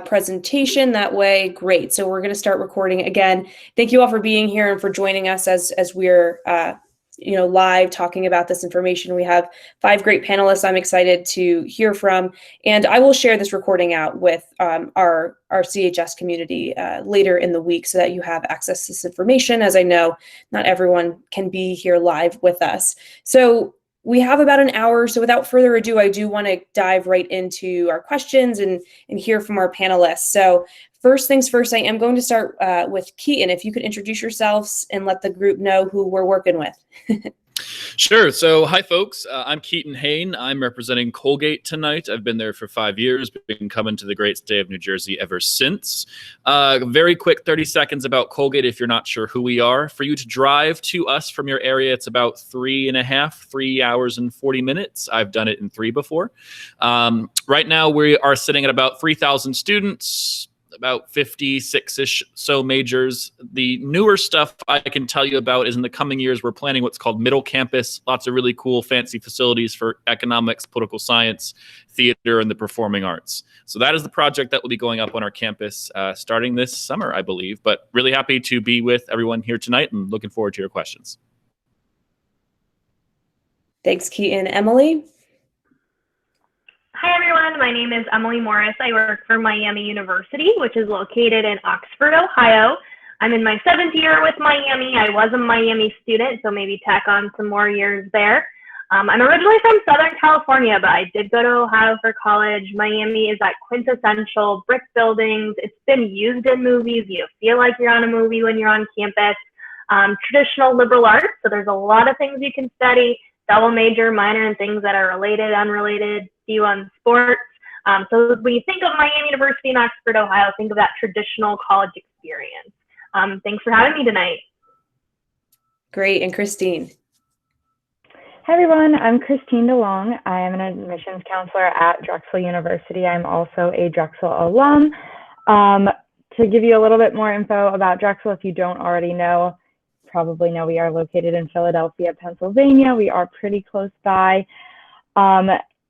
presentation that way, great. So we're going to start recording again. Thank you all for being here and for joining us as we're live talking about this information. We have 5 great panelists I'm excited to hear from, and I will share this recording out with our CHS community later in the week so that you have access to this information, as I know not everyone can be here live with us. So we have about an hour, so without further ado, I do want to dive right into our questions and hear from our panelists. So first things first, I am going to start with Keaton. If you could introduce yourselves and let the group know who we're working with. Sure. So, hi, folks. I'm Keaton Hain. I'm representing Colgate tonight. I've been there for 5 years, been coming to the great state of New Jersey ever since. Very quick 30 seconds about Colgate if you're not sure who we are. For you to drive to us from your area, it's about 3 hours and 40 minutes. I've done it in 3 before. Right now, we are sitting at about 3,000 students, about 56-ish so majors. The newer stuff I can tell you about is in the coming years, we're planning what's called Middle Campus, lots of really cool, fancy facilities for economics, political science, theater, and the performing arts. So that is the project that will be going up on our campus starting this summer, I believe. But really happy to be with everyone here tonight and looking forward to your questions. Thanks, Keaton. Emily? Hi, everyone. My name is Emily Morris. I work for Miami University, which is located in Oxford, Ohio. I'm in my 7th year with Miami. I was a Miami student, so maybe tack on some more years there. I'm originally from Southern California, but I did go to Ohio for college. Miami is that quintessential brick buildings. It's been used in movies. You feel like you're on a movie when you're on campus. Traditional liberal arts, so there's a lot of things you can study. Double major, minor in things that are related, unrelated, D1 sports. So when you think of Miami University in Oxford, Ohio, think of that traditional college experience. Thanks for having me tonight. Great. And Christine? Hi, everyone. I'm Christine Delong. I am an admissions counselor at Drexel University. I'm also a Drexel alum. To give you a little bit more info about Drexel, if you don't already know, probably know we are located in Philadelphia, Pennsylvania. We are pretty close by.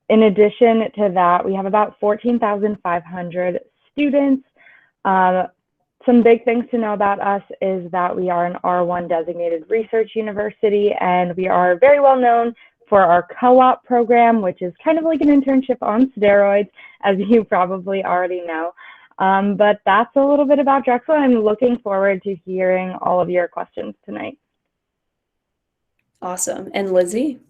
In addition to that, we have about 14,500 students. Some big things to know about us is that we are an R1 designated research university, and we are very well known for our co-op program, which is kind of like an internship on steroids, as you probably already know. But that's a little bit about Drexel. I'm looking forward to hearing all of your questions tonight. Awesome. And Lizzie?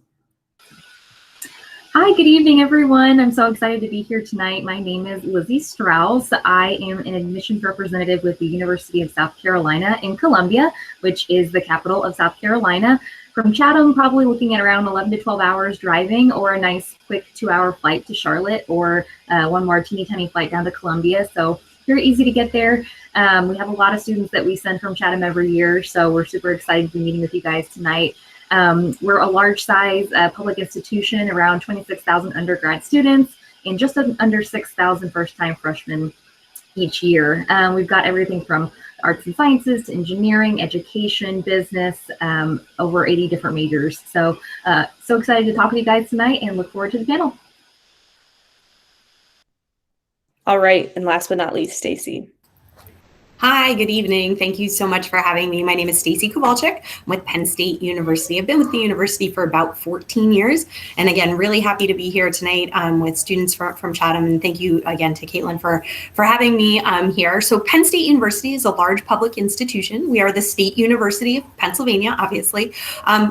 Hi, good evening, everyone. I'm so excited to be here tonight. My name is Lizzie Strauss. I am an admissions representative with the University of South Carolina in Columbia, which is the capital of South Carolina. From Chatham, probably looking at around 11 to 12 hours driving, or a nice quick 2-hour flight to Charlotte, or one more teeny tiny flight down to Columbia. So very easy to get there. We have a lot of students that we send from Chatham every year, so we're super excited to be meeting with you guys tonight. We're a large size public institution, around 26,000 undergrad students and just under 6,000 first-time freshmen each year. We've got everything from arts and sciences to engineering, education, business, over 80 different majors. So excited to talk with you guys tonight and look forward to the panel. All right, and last but not least, Stacey. Hi, good evening. Thank you so much for having me. My name is Stacey Kubalcik. I'm with Penn State University. I've been with the university for about 14 years. And again, really happy to be here tonight with students from Chatham. And thank you again to Caitlin for having me here. So Penn State University is a large public institution. We are the State University of Pennsylvania, obviously.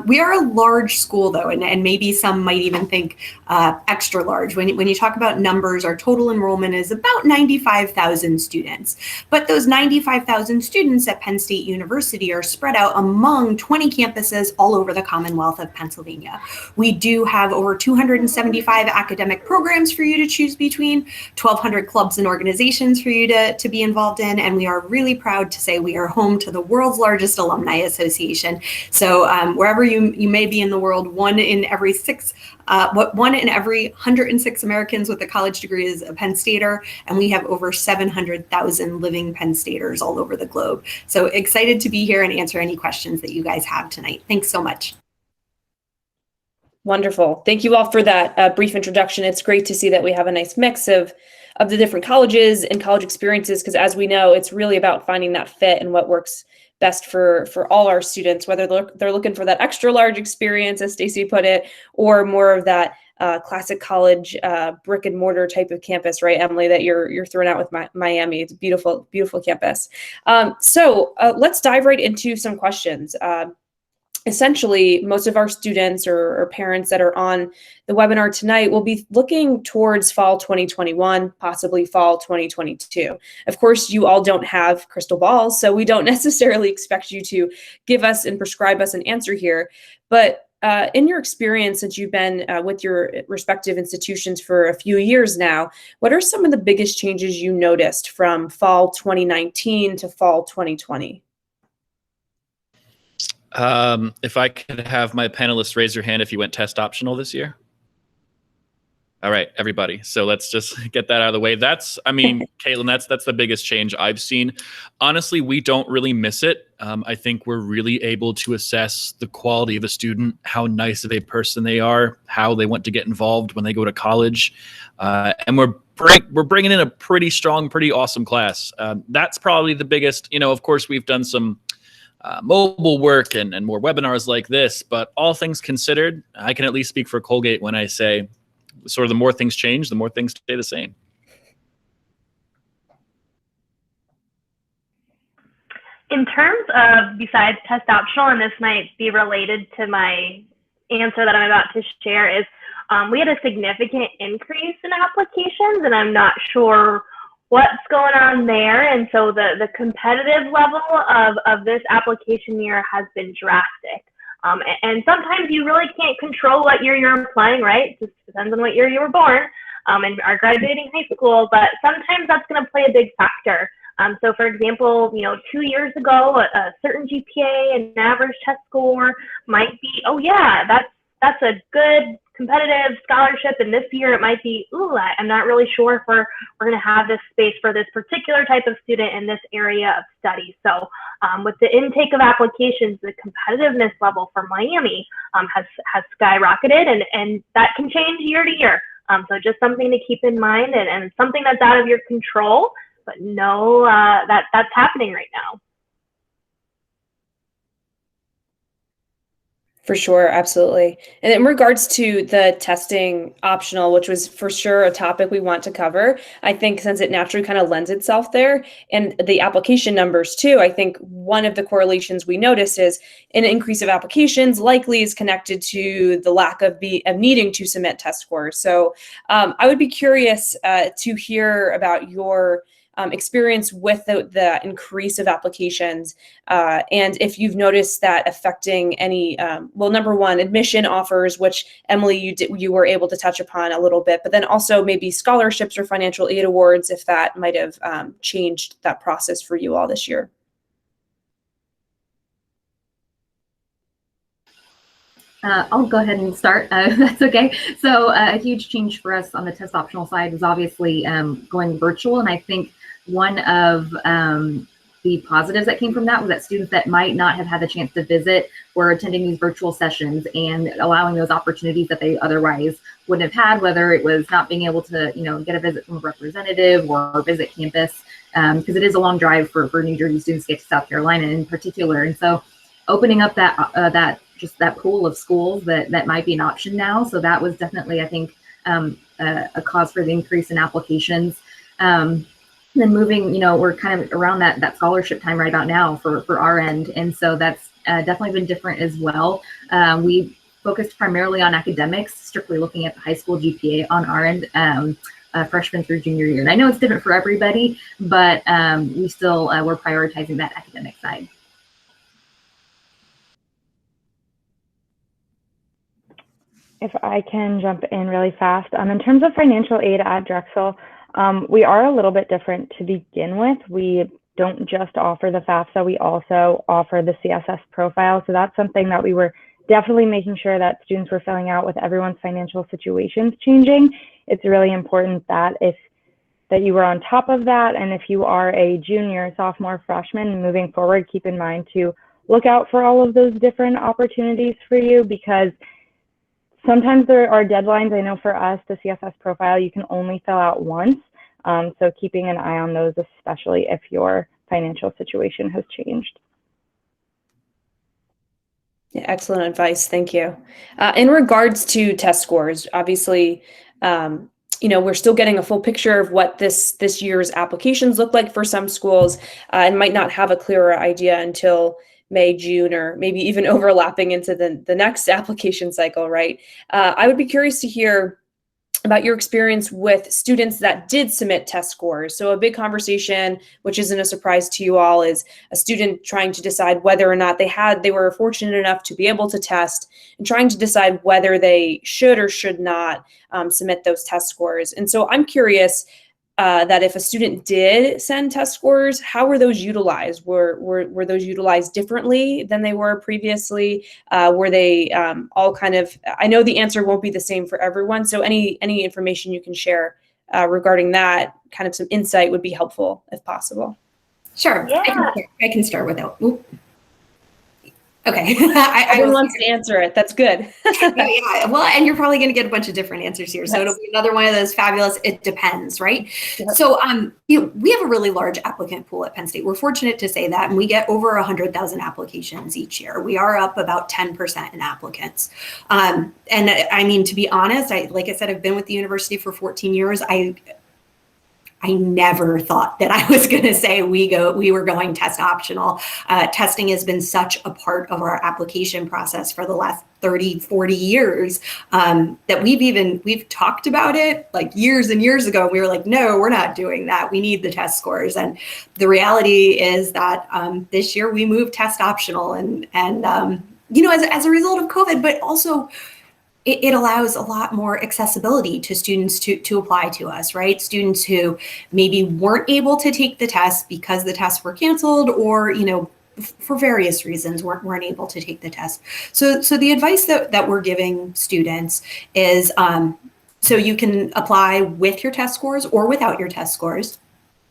We are a large school though, and maybe some might even think extra large. When you talk about numbers, our total enrollment is about 95,000 students. But those 95,000 students at Penn State University are spread out among 20 campuses all over the Commonwealth of Pennsylvania. We do have over 275 academic programs for you to choose between, 1,200 clubs and organizations for you to be involved in, and we are really proud to say we are home to the world's largest alumni association. So wherever you may be in the world, one in every 106 Americans with a college degree is a Penn Stater, and we have over 700,000 living Penn Staters all over the globe. So excited to be here and answer any questions that you guys have tonight. Thanks so much. Wonderful. Thank you all for that brief introduction. It's great to see that we have a nice mix of of the different colleges and college experiences, because as we know, it's really about finding that fit and what works best for all our students, whether they're looking for that extra large experience, as Stacey put it, or more of that classic college brick and mortar type of campus, right, Emily, that you're throwing out with Miami. It's a beautiful, beautiful campus. So let's dive right into some questions. Essentially, most of our students or parents that are on the webinar tonight will be looking towards fall 2021, possibly fall 2022. Of course, you all don't have crystal balls, so we don't necessarily expect you to give us and prescribe us an answer here. But in your experience, since you've been with your respective institutions for a few years now, what are some of the biggest changes you noticed from fall 2019 to fall 2020? If I could have my panelists raise your hand if you went test optional this year. All right, everybody. So let's just get that out of the way. I mean, Caitlin, that's the biggest change I've seen. Honestly, we don't really miss it. I think we're really able to assess the quality of a student, how nice of a person they are, how they want to get involved when they go to college. And we're bringing in a pretty strong, pretty awesome class. That's probably the biggest, of course, we've done some mobile work and more webinars like this, but all things considered, I can at least speak for Colgate when I say sort of the more things change, the more things stay the same. In terms of, besides test optional, and this might be related to my answer that I'm about to share, is we had a significant increase in applications, and I'm not sure what's going on there. And so the competitive level of this application year has been drastic. And sometimes you really can't control what year you're applying, right? It just depends on what year you were born and are graduating high school, but sometimes that's going to play a big factor. So for example, 2 years ago, a certain GPA and average test score might be, oh yeah, that's a good competitive scholarship, and this year it might be, ooh, I'm not really sure if we're going to have this space for this particular type of student in this area of study. So with the intake of applications, the competitiveness level for Miami has skyrocketed, and that can change year to year. So just something to keep in mind, and something that's out of your control, but know that's happening right now. For sure, absolutely. And in regards to the testing optional, which was for sure a topic we want to cover, I think since it naturally kind of lends itself there, and the application numbers too, I think one of the correlations we notice is an increase of applications likely is connected to the lack of needing to submit test scores. So I would be curious to hear about your experience with the increase of applications, and if you've noticed that affecting any, well, number one, admission offers, which Emily, you were able to touch upon a little bit, but then also maybe scholarships or financial aid awards, if that might have changed that process for you all this year. I'll go ahead and start, if that's okay. So a huge change for us on the test optional side was obviously going virtual, and I think one of the positives that came from that was that students that might not have had the chance to visit were attending these virtual sessions and allowing those opportunities that they otherwise wouldn't have had, whether it was not being able to, get a visit from a representative or visit campus, because it is a long drive for New Jersey students to get to South Carolina in particular. And so opening up that pool of schools that might be an option now. So that was definitely, I think, a cause for the increase in applications. Then moving, we're kind of around that scholarship time right about now for our end. And so that's definitely been different as well. We focused primarily on academics, strictly looking at the high school GPA on our end, freshman through junior year. And I know it's different for everybody, but we still we're prioritizing that academic side. If I can jump in really fast, in terms of financial aid at Drexel, we are a little bit different to begin with. We don't just offer the FAFSA, we also offer the CSS profile. So that's something that we were definitely making sure that students were filling out with everyone's financial situations changing. It's really important that you were on top of that. And if you are a junior, sophomore, freshman moving forward, keep in mind to look out for all of those different opportunities for you, because sometimes there are deadlines. I know for us, the CSS profile, you can only fill out once. So keeping an eye on those, especially if your financial situation has changed. Yeah, excellent advice. Thank you. In regards to test scores, obviously, we're still getting a full picture of what this year's applications look like for some schools, and might not have a clearer idea until May, June, or maybe even overlapping into the next application cycle, right? I would be curious to hear about your experience with students that did submit test scores. So a big conversation, which isn't a surprise to you all, is a student trying to decide whether or not they were fortunate enough to be able to test, and trying to decide whether they should or should not submit those test scores. And so I'm curious that if a student did send test scores, how were those utilized? Were those utilized differently than they were previously? Were they all kind of, I know the answer won't be the same for everyone, so any information you can share regarding that, kind of some insight would be helpful if possible. Sure. Yeah. I can start without. Oop. Okay. Everyone wants to answer it. That's good. Yeah. Well, and you're probably going to get a bunch of different answers here. So Yes. It'll be another one of those fabulous, it depends, right? Yep. So we have a really large applicant pool at Penn State. We're fortunate to say that, and we get over 100,000 applications each year. We are up about 10% in applicants. And I mean, to be honest, like I said, I've been with the university for 14 years. I never thought that I was going to say we were going test optional. Testing has been such a part of our application process for the last 30, 40 years that we've talked about it like years and years ago. We were like, no, we're not doing that. We need the test scores. And the reality is that this year we moved test optional and as a result of COVID, but also it allows a lot more accessibility to students to apply to us, right? Students who maybe weren't able to take the test because the tests were canceled or, for various reasons weren't able to take the test. So the advice that we're giving students is, so you can apply with your test scores or without your test scores.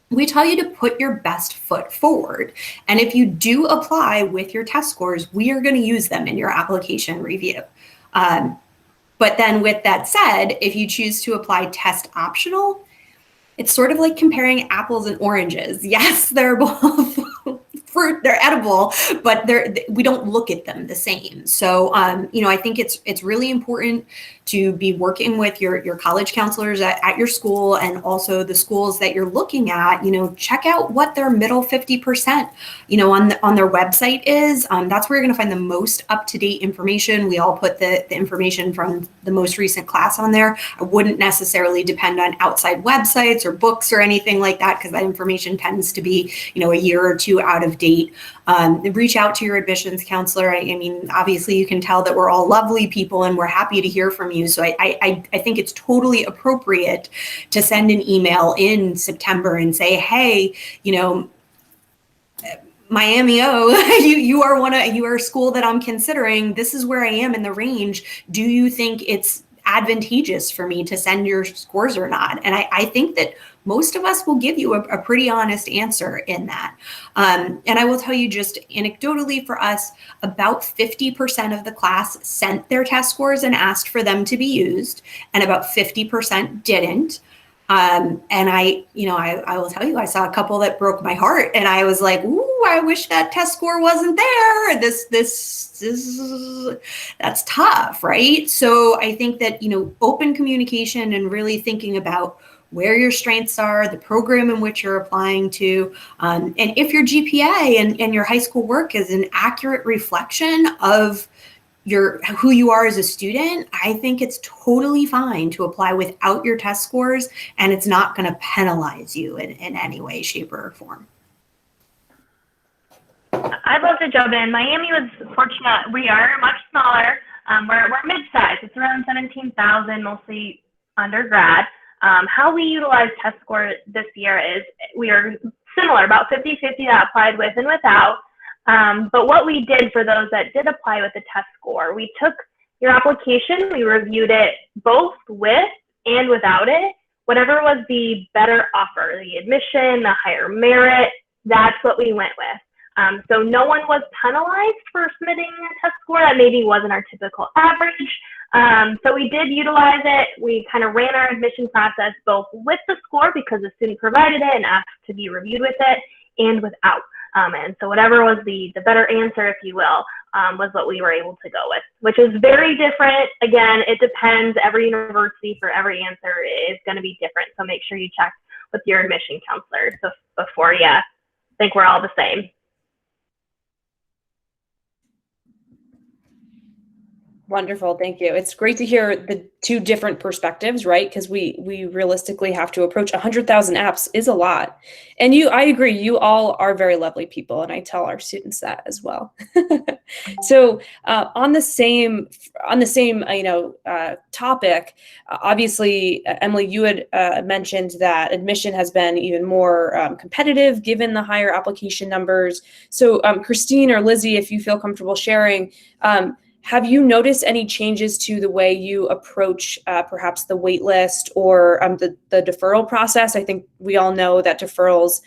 We tell you to put your best foot forward. And if you do apply with your test scores, we are going to use them in your application review. But then with that said, if you choose to apply test optional, it's sort of like comparing apples and oranges. Yes, they're both fruit, they're edible, but we don't look at them the same. So, I think it's really important to be working with your college counselors at your school and also the schools that you're looking at, check out what their middle 50%, on their website is. That's where you're going to find the most up-to-date information. We all put the information from the most recent class on there. I wouldn't necessarily depend on outside websites or books or anything like that, because that information tends to be, a year or two out of date. Reach out to your admissions counselor. I mean, obviously you can tell that we're all lovely people and we're happy to hear from you. So I think it's totally appropriate to send an email in September and say, hey, Miami you are a school that I'm considering. This is where I am in the range. Do you think it's advantageous for me to send your scores or not? And I think that most of us will give you a pretty honest answer in that. And I will tell you just anecdotally for us, about 50% of the class sent their test scores and asked for them to be used, and about 50% didn't. And I will tell you, I saw a couple that broke my heart, and I was like, ooh, I wish that test score wasn't there. That's tough, right? So I think that, open communication and really thinking about where your strengths are, the program in which you're applying to, and if your GPA and your high school work is an accurate reflection of who you are as a student, I think it's totally fine to apply without your test scores, and it's not going to penalize you in any way, shape, or form. I'd love to jump in. Miami was fortunate. We are much smaller. We're mid-sized. It's around 17,000, mostly undergrad. How we utilize test score this year is we are similar, about 50-50 that applied with and without. But what we did for those that did apply with the test score, we took your application, we reviewed it both with and without it. Whatever was the better offer, the admission, the higher merit, that's what we went with. So no one was penalized for submitting a test score that maybe wasn't our typical average. So we did utilize it. We kind of ran our admission process both with the score because the student provided it and asked to be reviewed with it, and without. And so whatever was the better answer, if you will, was what we were able to go with, which is very different. Again, it depends. Every university for every answer is going to be different. So make sure you check with your admission counselor before you think we're all the same. Wonderful, thank you. It's great to hear the two different perspectives, right? Because we realistically have to approach 100,000 apps is a lot. And I agree, you all are very lovely people, and I tell our students that as well. So on the same topic, obviously, Emily, you had mentioned that admission has been even more competitive given the higher application numbers. So Christine or Lizzie, if you feel comfortable sharing, have you noticed any changes to the way you approach perhaps the wait list or the deferral process? I think we all know that deferrals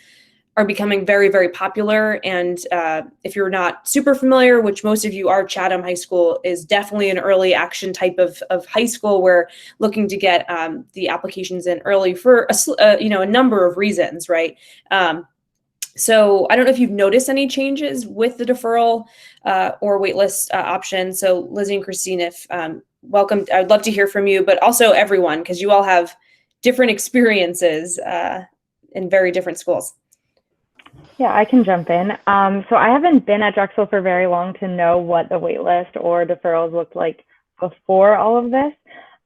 are becoming very, very popular. And if you're not super familiar, which most of you are, Chatham High School is definitely an early action type of high school. We're looking to get the applications in early for a number of reasons, right? So I don't know if you've noticed any changes with the deferral or waitlist option. So Lizzie and Christine, if welcome, I'd love to hear from you, but also everyone, because you all have different experiences in very different schools. Yeah, I can jump in. So I haven't been at Drexel for very long to know what the waitlist or deferrals looked like before all of this.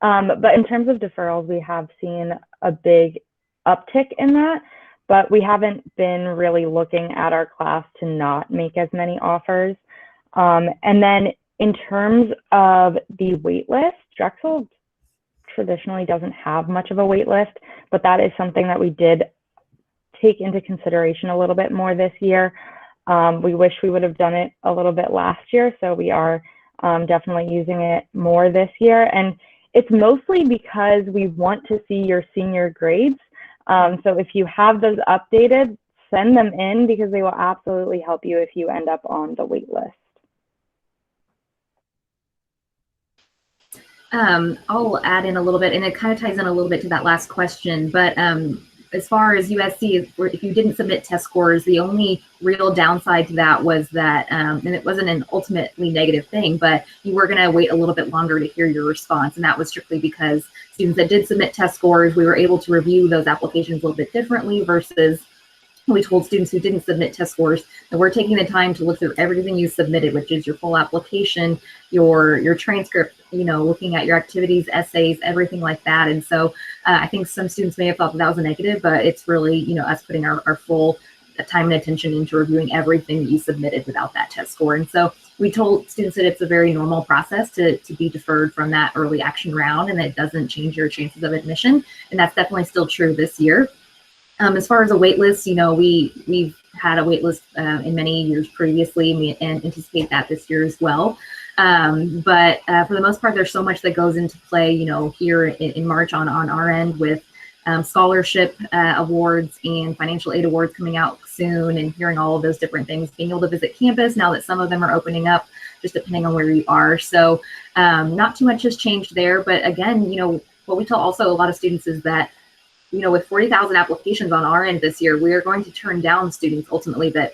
But in terms of deferrals, we have seen a big uptick in that. But we haven't been really looking at our class to not make as many offers. And then in terms of the wait list, Drexel traditionally doesn't have much of a wait list, but that is something that we did take into consideration a little bit more this year. We wish we would have done it a little bit last year, so we are definitely using it more this year. And it's mostly because we want to see your senior grades. So if you have those updated, send them in because they will absolutely help you if you end up on the wait list. I'll add in a little bit, and it kind of ties in a little bit to that last question, but as far as USC, if you didn't submit test scores, the only real downside to that was that, and it wasn't an ultimately negative thing, but you were going to wait a little bit longer to hear your response. And that was strictly because students that did submit test scores, we were able to review those applications a little bit differently versus we told students who didn't submit test scores that we're taking the time to look through everything you submitted, which is your full application, your transcript, looking at your activities, essays, everything like that. And so I think some students may have thought that was a negative, but it's really, us putting our full time and attention into reviewing everything that you submitted without that test score. And so we told students that it's a very normal process to be deferred from that early action round, and that it doesn't change your chances of admission. And that's definitely still true this year. As far as a wait list, we've had a wait list in many years previously, and anticipate that this year as well. But for the most part, there's so much that goes into play, here in March on our end with scholarship awards and financial aid awards coming out soon, and hearing all of those different things, being able to visit campus now that some of them are opening up, just depending on where you are. So not too much has changed there. But again, what we tell also a lot of students is that, with 40,000 applications on our end this year, we are going to turn down students ultimately that,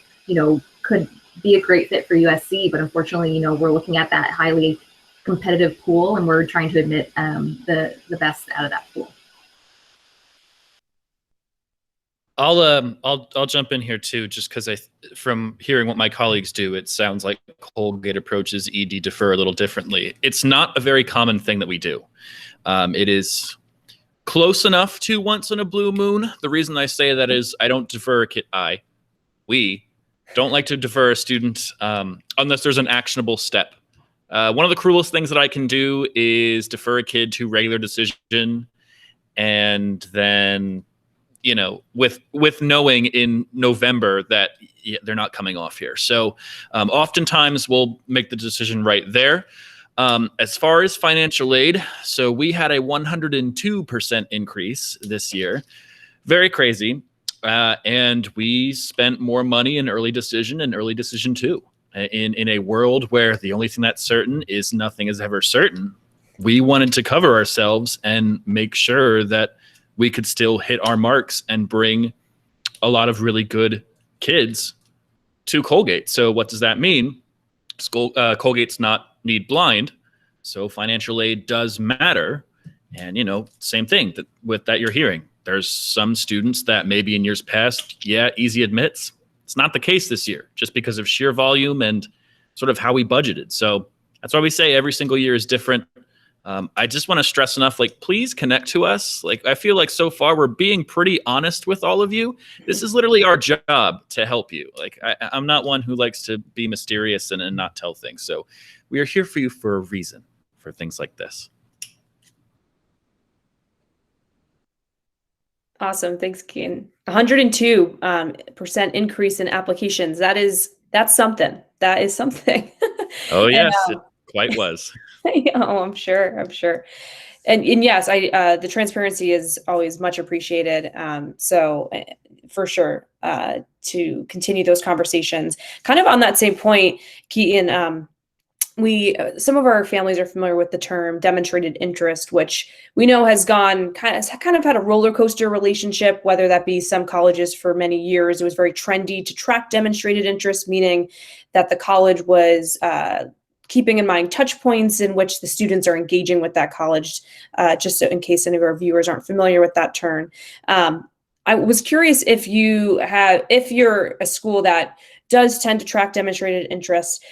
could be a great fit for USC. But unfortunately, we're looking at that highly competitive pool, and we're trying to admit the best out of that pool. I'll jump in here too, just because from hearing what my colleagues do, it sounds like Colgate approaches ED defer a little differently. It's not a very common thing that we do. It is close enough to once in a blue moon. The reason I say that is I don't defer we don't like to defer a student unless there's an actionable step. One of the cruelest things that I can do is defer a kid to regular decision, and then, with knowing in November that they're not coming off here. So oftentimes we'll make the decision right there. As far as financial aid, so we had a 102% increase this year. Very crazy. And we spent more money in early decision and early decision 2. In a world where the only thing that's certain is nothing is ever certain, we wanted to cover ourselves and make sure that we could still hit our marks and bring a lot of really good kids to Colgate. So what does that mean? Colgate's not need blind, so financial aid does matter. And, same thing with that you're hearing. There's some students that maybe in years past, easy admits, it's not the case this year, just because of sheer volume and sort of how we budgeted. So that's why we say every single year is different. I just want to stress enough, please connect to us. I feel like so far we're being pretty honest with all of you. This is literally our job to help you. I'm not one who likes to be mysterious and not tell things. So we are here for you for a reason, for things like this. Awesome. Thanks, Keaton. 102% increase in applications. That's something. That is something. Oh, yes, it quite was. I'm sure. And yes, the transparency is always much appreciated. So for sure, to continue those conversations. Kind of on that same point, Keaton, some of our families are familiar with the term demonstrated interest, which we know has kind of had a roller coaster relationship, whether that be some colleges for many years. It was very trendy to track demonstrated interest, meaning that the college was keeping in mind touch points in which the students are engaging with that college, just so in case any of our viewers aren't familiar with that term. I was curious if you're a school that does tend to track demonstrated interest,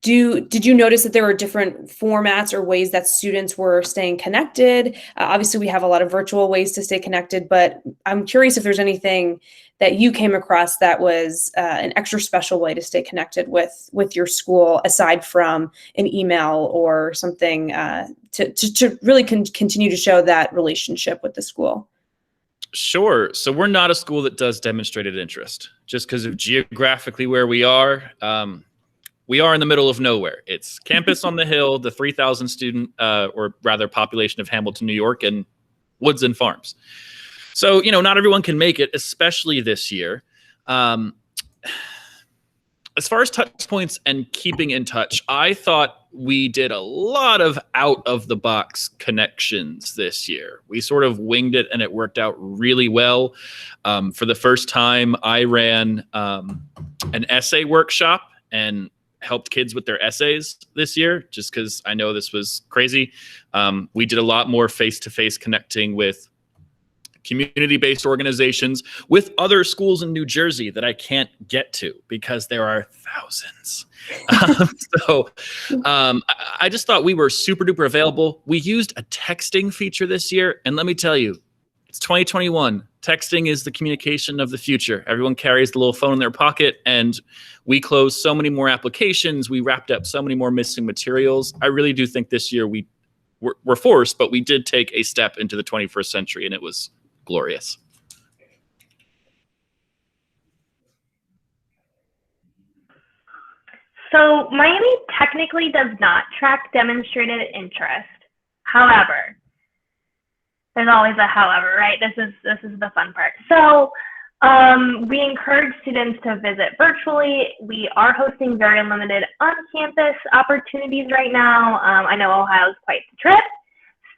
did you notice that there were different formats or ways that students were staying connected? Obviously, we have a lot of virtual ways to stay connected, but I'm curious if there's anything that you came across that was an extra special way to stay connected with your school, aside from an email or something to really continue to show that relationship with the school. Sure. So we're not a school that does demonstrated interest, just because of geographically where we are. We are in the middle of nowhere. It's campus on the hill, the 3,000 student, or rather population of Hamilton, New York, and woods and farms. So, not everyone can make it, especially this year. As far as touch points and keeping in touch, I thought we did a lot of out of the box connections this year. We sort of winged it and it worked out really well. For the first time, I ran an essay workshop and helped kids with their essays this year, just because I know this was crazy. We did a lot more face-to-face connecting with community-based organizations, with other schools in New Jersey that I can't get to because there are thousands. I just thought we were super duper available. We used a texting feature this year, and let me tell you, it's 2021. Texting is the communication of the future. Everyone carries the little phone in their pocket, and we closed so many more applications. We wrapped up so many more missing materials. I really do think this year we're forced, but we did take a step into the 21st century, and it was glorious. So Miami technically does not track demonstrated interest. However, there's always a however, right? This is the fun part. So we encourage students to visit virtually. We are hosting very limited on-campus opportunities right now. I know Ohio's quite the trip.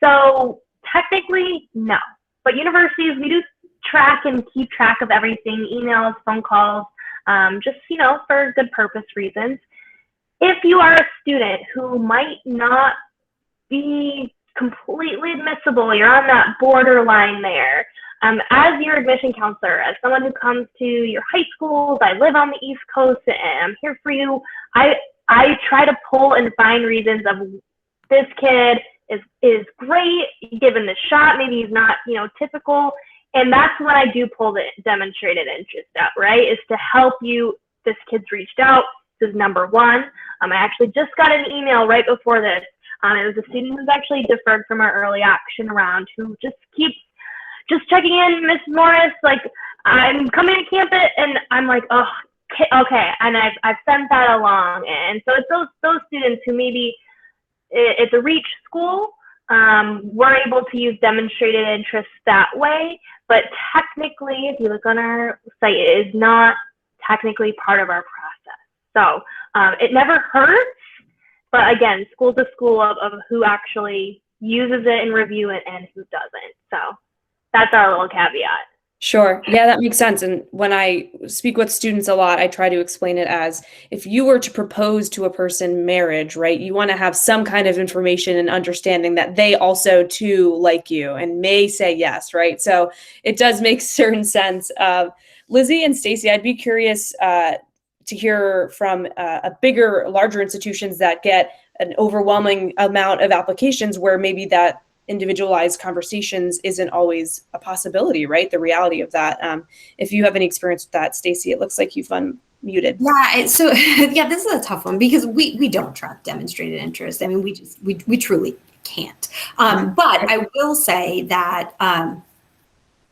So technically, no. But universities, we do track and keep track of everything, emails, phone calls, just, for good purpose reasons. If you are a student who might not be completely admissible, you're on that borderline there, as your admission counselor, as someone who comes to your high schools, I live on the East Coast and I'm here for you, I try to pull and find reasons of this kid is great, given the shot, maybe he's not, typical. And that's when I do pull the demonstrated interest out, right? Is to help you, this kid's reached out, this is number one. I actually just got an email right before this. It was a student who's actually deferred from our early action round who just keeps checking in, Miss Morris, I'm coming to campus, and I'm like, oh, okay. And I've sent that along. And so it's those students who maybe it's a reach school, we're able to use demonstrated interest that way. But technically, if you look on our site, it is not technically part of our process. So it never hurts, but again, school to school of who actually uses it in review and who doesn't. So that's our little caveat. Sure. Yeah, that makes sense. And when I speak with students a lot, I try to explain it as if you were to propose to a person marriage, right? You want to have some kind of information and understanding that they also too like you and may say yes, right? So it does make certain sense. Lizzie and Stacey, I'd be curious to hear from larger institutions that get an overwhelming amount of applications where maybe that individualized conversations isn't always a possibility, right? The reality of that. If you have any experience with that, Stacey, it looks like you've unmuted. Yeah, so yeah, this is a tough one because we don't track demonstrated interest. I mean, we truly can't. But I will say that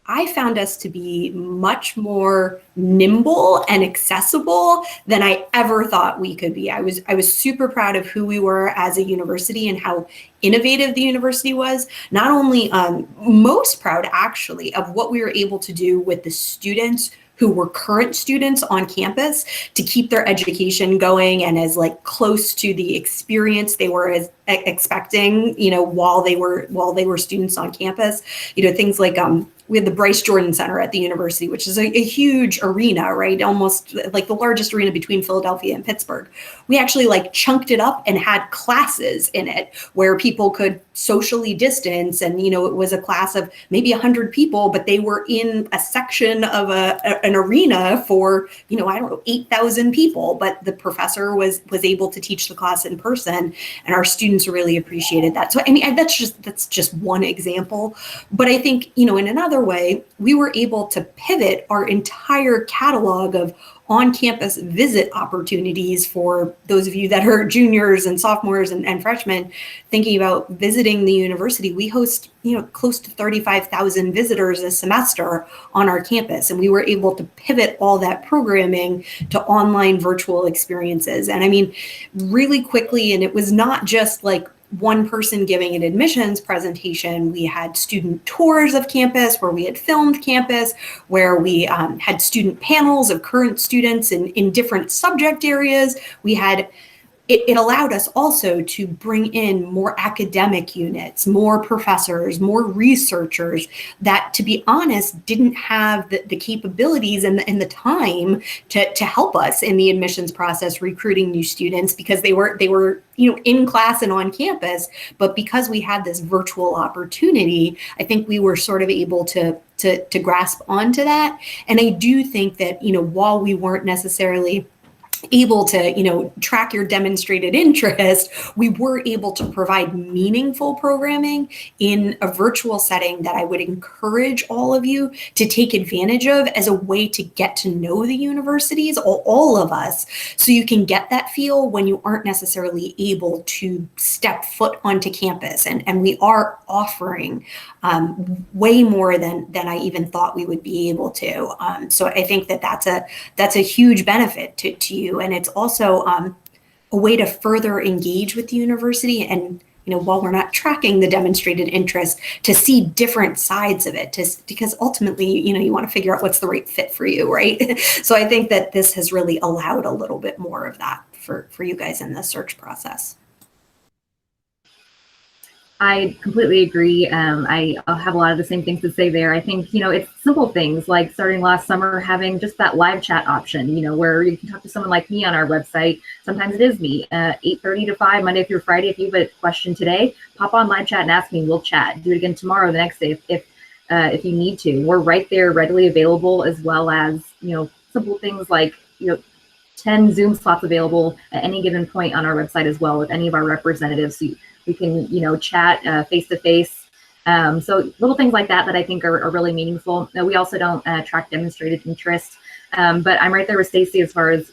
I found us to be much more nimble and accessible than I ever thought we could be. I was super proud of who we were as a university and how innovative the university was. Not only most proud actually of what we were able to do with the students who were current students on campus to keep their education going and as like close to the experience they were as expecting, while they were students on campus. Things like we had the Bryce Jordan Center at the university, which is a huge arena, right? Almost like the largest arena between Philadelphia and Pittsburgh. We actually like chunked it up and had classes in it where people could socially distance. And, it was a class of maybe 100 people, but they were in a section of an arena for, 8,000 people. But the professor was able to teach the class in person, and our students really appreciated that. So, I mean, that's just one example. But I think, in another way, we were able to pivot our entire catalog of on-campus visit opportunities for those of you that are juniors and sophomores and freshmen thinking about visiting the university. We host, close to 35,000 visitors a semester on our campus, and we were able to pivot all that programming to online virtual experiences. And I mean, really quickly, and it was not just like one person giving an admissions presentation. We had student tours of campus where we had filmed campus, where we had student panels of current students in different subject areas. We had it allowed us also to bring in more academic units, more professors, more researchers that, to be honest, didn't have the capabilities and the time to help us in the admissions process, recruiting new students, because they were in class and on campus. But because we had this virtual opportunity, I think we were sort of able to grasp onto that. And I do think that, while we weren't necessarily able to, track your demonstrated interest, we were able to provide meaningful programming in a virtual setting that I would encourage all of you to take advantage of as a way to get to know the universities, all of us, so you can get that feel when you aren't necessarily able to step foot onto campus. And we are offering way more than I even thought we would be able to. So I think that's a huge benefit to you. And it's also a way to further engage with the university. And, while we're not tracking the demonstrated interest, to see different sides of it, because ultimately, you want to figure out what's the right fit for you, right? So I think that this has really allowed a little bit more of that for you guys in the search process. I completely agree. I'll have a lot of the same things to say there. I think, it's simple things like starting last summer, having just that live chat option, where you can talk to someone like me on our website. Sometimes it is me, 8:30 to 5, Monday through Friday. If you have a question today, pop on live chat and ask me. We'll chat. Do it again tomorrow, the next day, if you need to. We're right there, readily available, as well as, simple things like, 10 Zoom slots available at any given point on our website as well with any of our representatives. So we can, chat face-to-face. So little things like that I think are really meaningful. We also don't track demonstrated interest, but I'm right there with Stacey as far as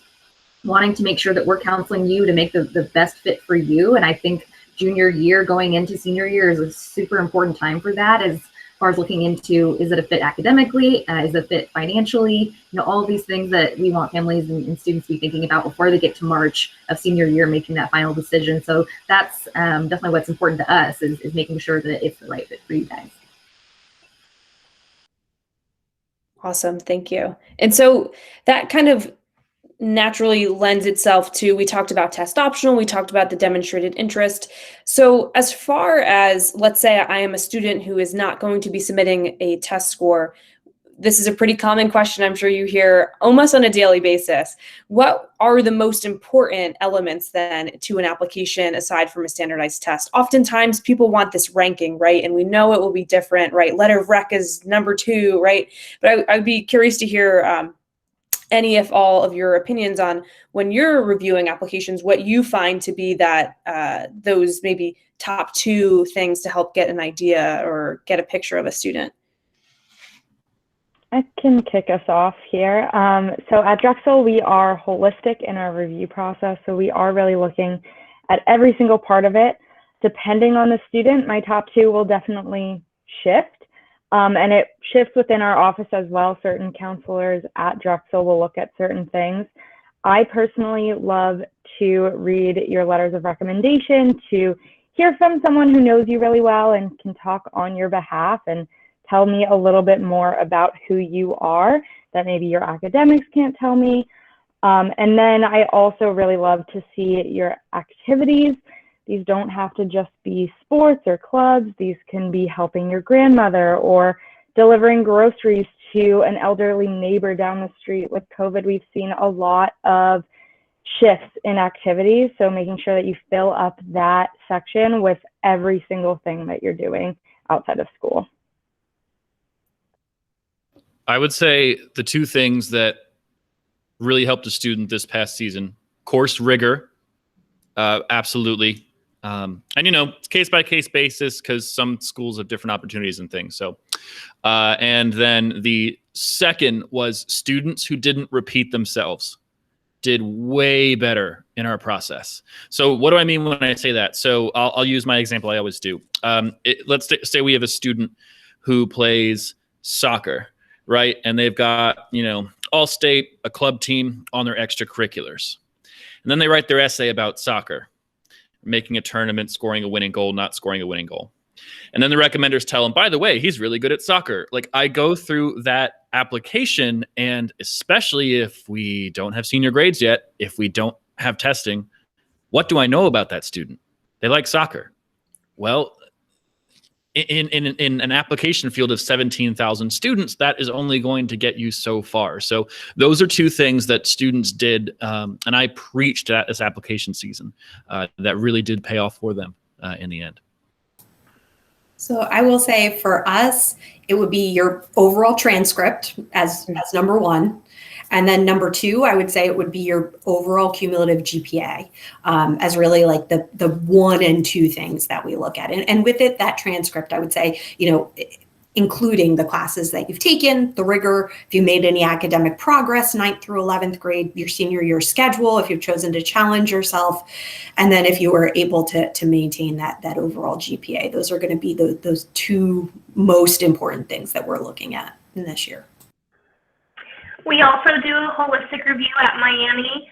wanting to make sure that we're counseling you to make the best fit for you. And I think junior year going into senior year is a super important time for that, as far as looking into, is it a fit academically? Is it a fit financially? All of these things that we want families and students to be thinking about before they get to March of senior year, making that final decision. So that's definitely what's important to us, is making sure that it's the right fit for you guys. Awesome. Thank you. And so that kind of naturally lends itself to, we talked about test optional, we talked about the demonstrated interest. So as far as, let's say I am a student who is not going to be submitting a test score, this is a pretty common question I'm sure you hear almost on a daily basis. What are the most important elements then to an application aside from a standardized test? Oftentimes people want this ranking, right? And we know it will be different, right? Letter of rec is number 2, right? But I'd be curious to hear any, if all, of your opinions on when you're reviewing applications, what you find to be that those maybe top 2 things to help get an idea or get a picture of a student. I can kick us off here. So at Drexel, we are holistic in our review process. So we are really looking at every single part of it. Depending on the student, my top 2 will definitely shift. And it shifts within our office as well. Certain counselors at Drexel will look at certain things. I personally love to read your letters of recommendation, to hear from someone who knows you really well and can talk on your behalf and tell me a little bit more about who you are that maybe your academics can't tell me. And then I also really love to see your activities. These don't have to just be sports or clubs. These can be helping your grandmother or delivering groceries to an elderly neighbor down the street. With COVID, we've seen a lot of shifts in activities. So making sure that you fill up that section with every single thing that you're doing outside of school. I would say the 2 things that really helped a student this past season, course rigor, absolutely. And, it's case-by-case basis because some schools have different opportunities and things. So, and then the second was students who didn't repeat themselves did way better in our process. So what do I mean when I say that? So I'll use my example I always do. Let's say we have a student who plays soccer, right? And they've got, all state, a club team on their extracurriculars. And then they write their essay about soccer, making a tournament, scoring a winning goal, not scoring a winning goal. And then the recommenders tell them, by the way, he's really good at soccer. Like, I go through that application, and especially if we don't have senior grades yet, if we don't have testing, what do I know about that student? They like soccer. Well, in an application field of 17,000 students, that is only going to get you so far. So those are 2 things that students did, and I preached at this application season that really did pay off for them in the end. So I will say for us, it would be your overall transcript as number 1. And then number 2, I would say it would be your overall cumulative GPA as really like the 1 and 2 things that we look at. And with it, that transcript, I would say, including the classes that you've taken, the rigor, if you made any academic progress, 9th through 11th grade, your senior year schedule, if you've chosen to challenge yourself, and then if you were able to maintain that overall GPA. Those are going to be those 2 most important things that we're looking at in this year. We also do a holistic review at Miami.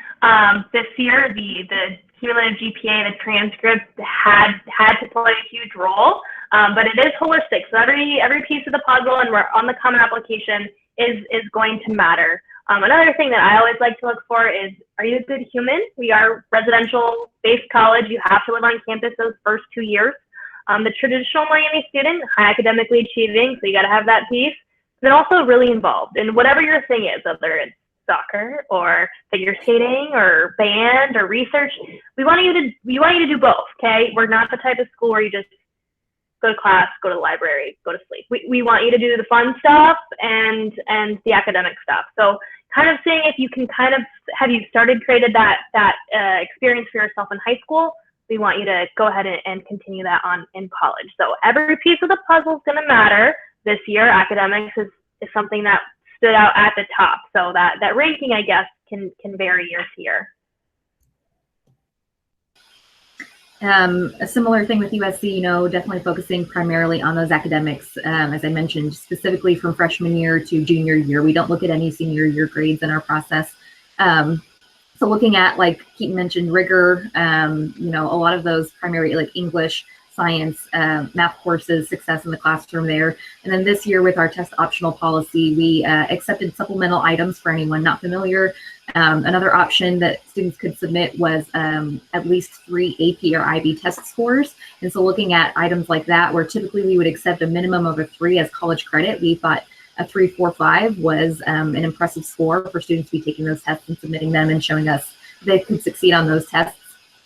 This year, the cumulative GPA, the transcript had to play a huge role, but it is holistic. So every piece of the puzzle and we're on the common application is going to matter. Another thing that I always like to look for is, are you a good human? We are residential-based college. You have to live on campus those first 2 years. The traditional Miami student, high academically achieving, so you got to have that piece. Then also really involved in whatever your thing is, whether it's soccer or figure skating or band or research. We want you to do both. Okay, we're not the type of school where you just go to class, go to the library, go to sleep. We want you to do the fun stuff and the academic stuff. So kind of seeing if you can have you created that experience for yourself in high school. We want you to go ahead and continue that on in college. So every piece of the puzzle is going to matter. This year, academics is something that stood out at the top. So that ranking, I guess, can vary year to year. A similar thing with USC, definitely focusing primarily on those academics, as I mentioned, specifically from freshman year to junior year. We don't look at any senior year grades in our process. So looking at, like Keaton mentioned, rigor, a lot of those primarily like English, science, math courses, success in the classroom there. And then this year with our test optional policy, we accepted supplemental items for anyone not familiar. Another option that students could submit was at least 3 AP or IB test scores. And so looking at items like that, where typically we would accept a minimum of a 3 as college credit, we thought a 3.45 was an impressive score for students to be taking those tests and submitting them and showing us they could succeed on those tests.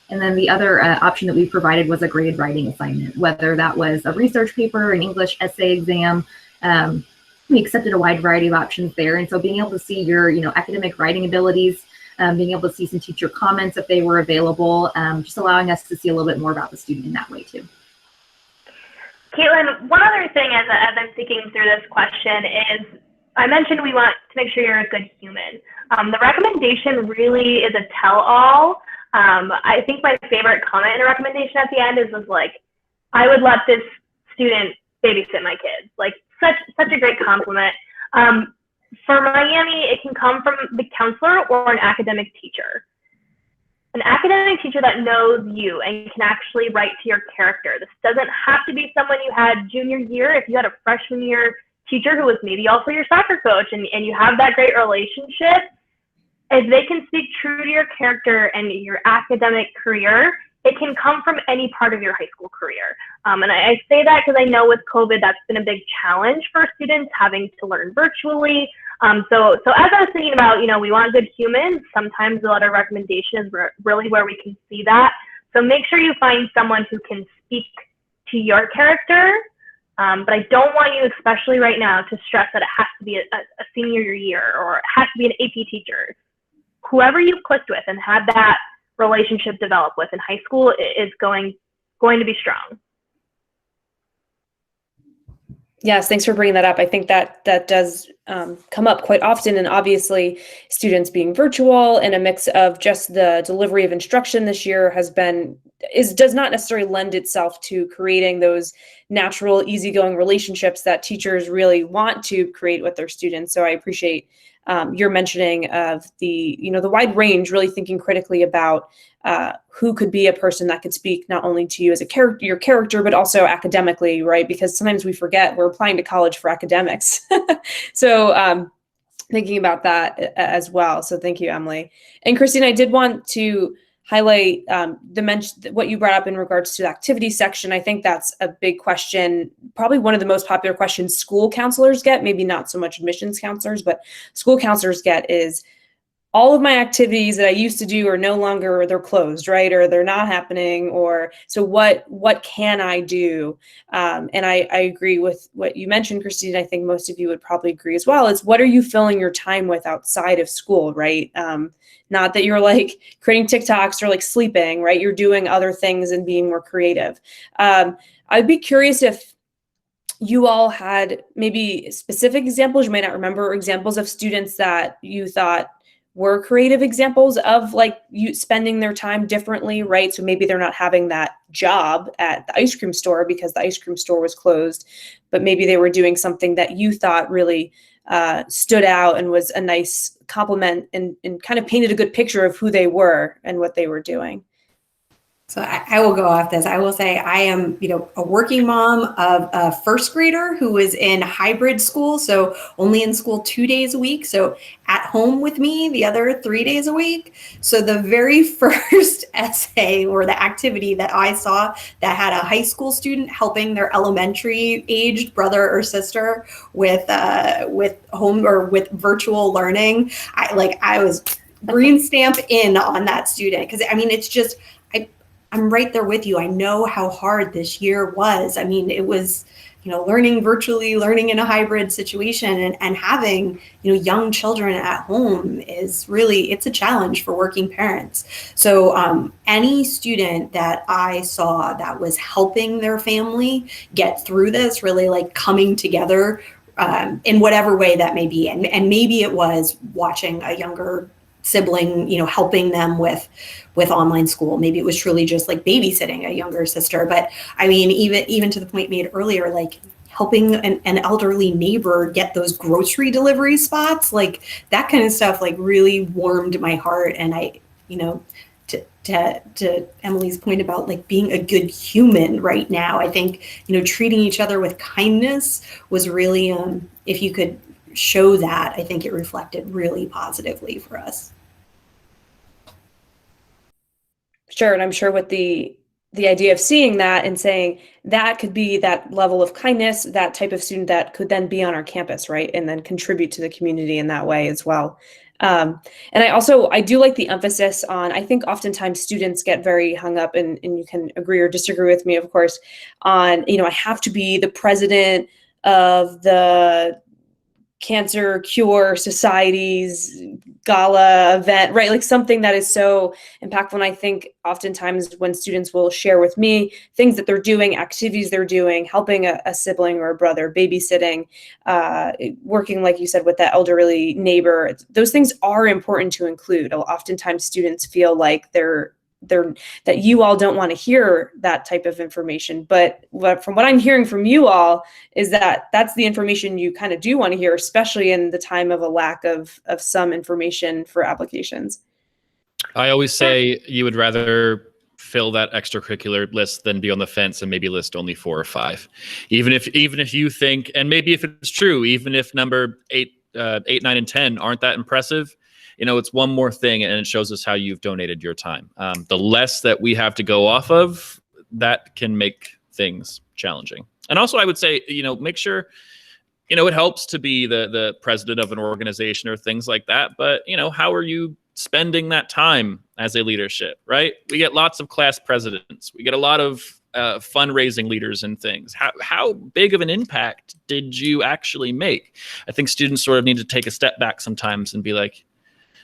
And then the other option that we provided was a graded writing assignment, whether that was a research paper, an English essay exam. We accepted a wide variety of options there. And so being able to see your, academic writing abilities, being able to see some teacher comments if they were available, just allowing us to see a little bit more about the student in that way too. Caitlin, one other thing as I'm thinking through this question is, I mentioned we want to make sure you're a good human. The recommendation really is a tell-all. I think my favorite comment in a recommendation at the end was like, I would let this student babysit my kids. Like, such a great compliment. For Miami, it can come from the counselor or an academic teacher. An academic teacher that knows you and can actually write to your character. This doesn't have to be someone you had junior year. If you had a freshman year teacher who was maybe also your soccer coach and you have that great relationship, if they can speak true to your character and your academic career, it can come from any part of your high school career. And I say that because I know with COVID, that's been a big challenge for students having to learn virtually. So as I was thinking about, we want good humans, sometimes the letter of recommendation is really where we can see that. So make sure you find someone who can speak to your character. But I don't want you, especially right now, to stress that it has to be a senior year or it has to be an AP teacher. Whoever you've clicked with and had that relationship develop with in high school is going to be strong. Yes, thanks for bringing that up. I think that does come up quite often, and obviously students being virtual and a mix of just the delivery of instruction this year does not necessarily lend itself to creating those natural, easygoing relationships that teachers really want to create with their students. So I appreciate your mentioning of the wide range, really thinking critically about who could be a person that could speak not only to you as your character, but also academically, right? Because sometimes we forget we're applying to college for academics. So thinking about that as well. So thank you, Emily. And Christine, I did want to highlight what you brought up in regards to the activity section. I think that's a big question, probably one of the most popular questions school counselors get, maybe not so much admissions counselors, but school counselors get is, all of my activities that I used to do are no longer, they're closed, right? Or they're not happening, or so what can I do? And I agree with what you mentioned, Christine. I think most of you would probably agree as well. It's what are you filling your time with outside of school, right? Not that you're like creating TikToks or like sleeping, right? You're doing other things and being more creative. I'd be curious if you all had maybe specific examples, you might not remember examples of students that you thought were creative examples of like you spending their time differently, right? So maybe they're not having that job at the ice cream store because the ice cream store was closed, but maybe they were doing something that you thought really stood out and was a nice compliment and kind of painted a good picture of who they were and what they were doing. So I will go off this. I will say I am, a working mom of a first grader who was in hybrid school, so only in school 2 days a week. So at home with me the other 3 days a week. So the very first essay or the activity that I saw that had a high school student helping their elementary aged brother or sister with home or with virtual learning, I was green stamp in on that student because it's just. I'm right there with you. I know how hard this year was. It was, learning virtually, learning in a hybrid situation and having, young children at home is really, it's a challenge for working parents. So any student that I saw that was helping their family get through this, really like coming together in whatever way that may be. And maybe it was watching a younger sibling, helping them with online school. Maybe it was truly just like babysitting a younger sister. But even to the point made earlier, like helping an elderly neighbor get those grocery delivery spots, like that kind of stuff, like really warmed my heart. And to Emily's point about like being a good human right now, I think, treating each other with kindness was really, if you could show that, I think it reflected really positively for us. Sure, and I'm sure with the idea of seeing that and saying that could be that level of kindness, that type of student that could then be on our campus, right, and then contribute to the community in that way as well. And I do like the emphasis on, I think oftentimes students get very hung up, and you can agree or disagree with me, of course, on, I have to be the president of the Cancer Cure Society's gala event, right? Like something that is so impactful. And I think oftentimes when students will share with me things that they're doing, activities they're doing, helping a sibling or a brother, babysitting, working, like you said, with that elderly neighbor, those things are important to include. Oftentimes students feel like that you all don't want to hear that type of information. But from what I'm hearing from you all is that that's the information you kind of do want to hear, especially in the time of a lack of some information for applications. I always say you would rather fill that extracurricular list than be on the fence and maybe list only 4 or 5. Even if you think, and maybe if it's true, even if number 8, 9, and 10 aren't that impressive, it's one more thing, and it shows us how you've donated your time. The less that we have to go off of, that can make things challenging. And also, I would say, make sure, it helps to be the president of an organization or things like that. But, how are you spending that time as a leadership, right? We get lots of class presidents. We get a lot of fundraising leaders and things. How big of an impact did you actually make? I think students sort of need to take a step back sometimes and be like,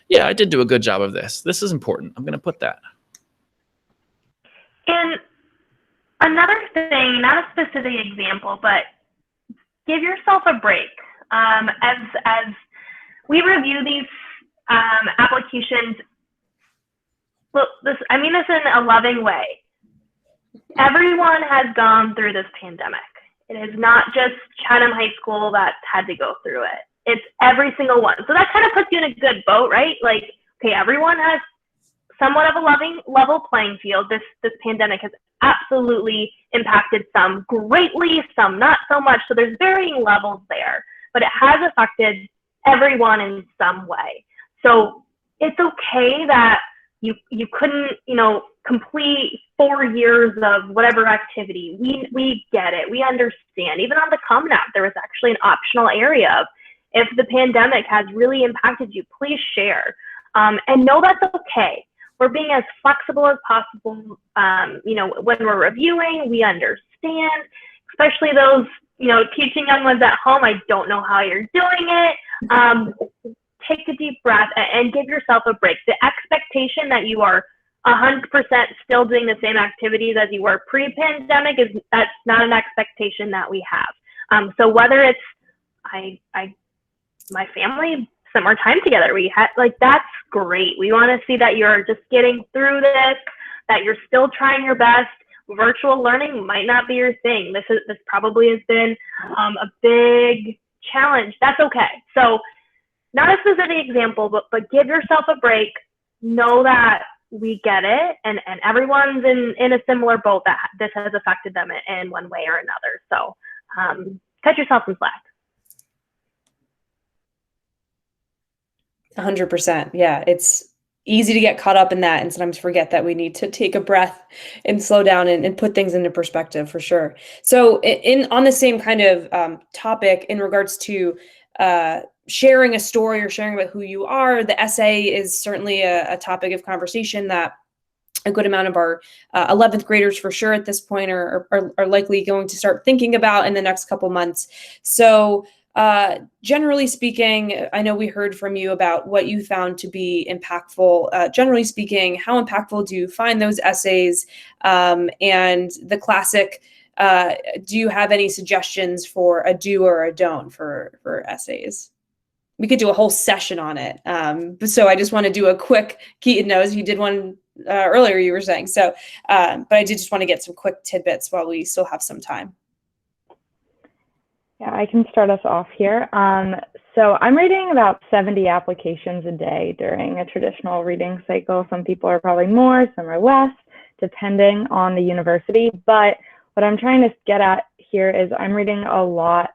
yeah, I did do a good job of this. This is important. I'm going to put that. And another thing, not a specific example, but give yourself a break. As we review these applications, I mean this in a loving way. Everyone has gone through this pandemic. It is not just Chatham High School that had to go through it. It's every single one. So that kind of puts you in a good boat, right? Like, okay, everyone has somewhat of a level playing field. This pandemic has absolutely impacted some greatly, some not so much. So there's varying levels there, but it has affected everyone in some way. So it's okay that you couldn't, complete 4 years of whatever activity. We get it. We understand. Even on the Common App, there was actually an optional area of, if the pandemic has really impacted you, please share. And know that's okay. We're being as flexible as possible. When we're reviewing, we understand, especially those, teaching young ones at home. I don't know how you're doing it. Take a deep breath and give yourself a break. The expectation that you are 100% still doing the same activities as you were pre-pandemic that's not an expectation that we have. So whether it's my family spent more time together. We had that's great. We want to see that you're just getting through this, that you're still trying your best. Virtual learning might not be your thing. This probably has been a big challenge. That's okay. So not a specific example, but give yourself a break. Know that we get it, and everyone's in a similar boat that this has affected them in one way or another. So cut yourself some slack. 100%. Yeah, it's easy to get caught up in that and sometimes forget that we need to take a breath and slow down and put things into perspective, for sure. So on the same kind of topic in regards to sharing a story or sharing about who you are, the essay is certainly a topic of conversation that a good amount of our 11th graders for sure at this point are likely going to start thinking about in the next couple months. So generally speaking, I know we heard from you about what you found to be impactful. Generally speaking, how impactful do you find those essays? And the classic, do you have any suggestions for a do or a don't for essays? We could do a whole session on it. So I just want to do a quick, Keaton knows you did one earlier, you were saying. So, but I did just want to get some quick tidbits while we still have some time. Yeah, I can start us off here. So I'm reading about 70 applications a day during a traditional reading cycle. Some people are probably more, some are less, depending on the university. But what I'm trying to get at here is I'm reading a lot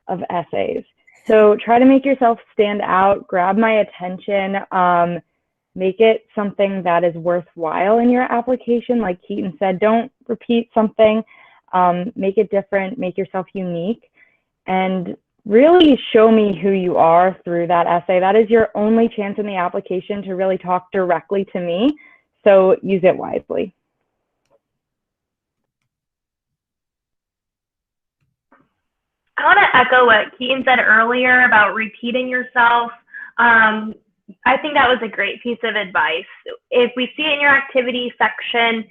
of essays. So try to make yourself stand out, grab my attention, make it something that is worthwhile in your application. Like Keaton said, don't repeat something, make it different, make yourself unique, and really show me who you are through that essay. That is your only chance in the application to really talk directly to me, so use it wisely. I want to echo what Keaton said earlier about repeating yourself. I think that was a great piece of advice. If we see it in your activity section,